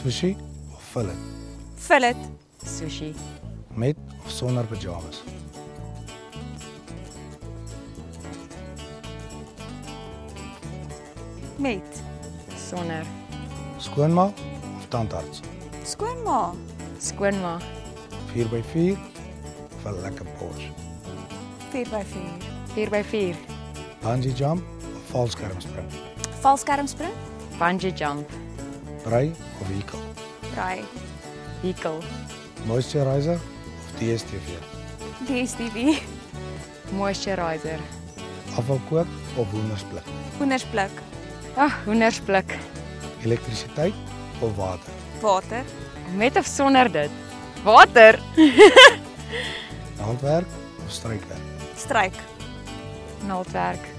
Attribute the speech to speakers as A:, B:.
A: Sushi of fillet?
B: Fillet.
C: Sushi.
A: Met of sonder pyjamas?
B: Met.
C: Sonder.
A: Skoonma of tandarts?
B: Skoonma.
C: Skoonma.
A: 4x4 of 'n lekker Porsche?
B: 4x4.
C: 4x4.
A: Bungee jump of valskermspring?
B: Valskermspring.
C: Bungee jump.
A: Brei of vehicle?
B: Braai.
C: Vehicle.
A: Moisturizer of DSTV?
B: DStv.
C: Moisturizer.
A: Afvalkook of hoenderspluk?
B: Hoenderspluk.
C: Hoenderspluk.
A: Elektrisiteit of water?
B: Water.
C: Met of sonder dit? Water.
A: Handwerk of strykwerk?
B: Stryk.
C: Naaldwerk.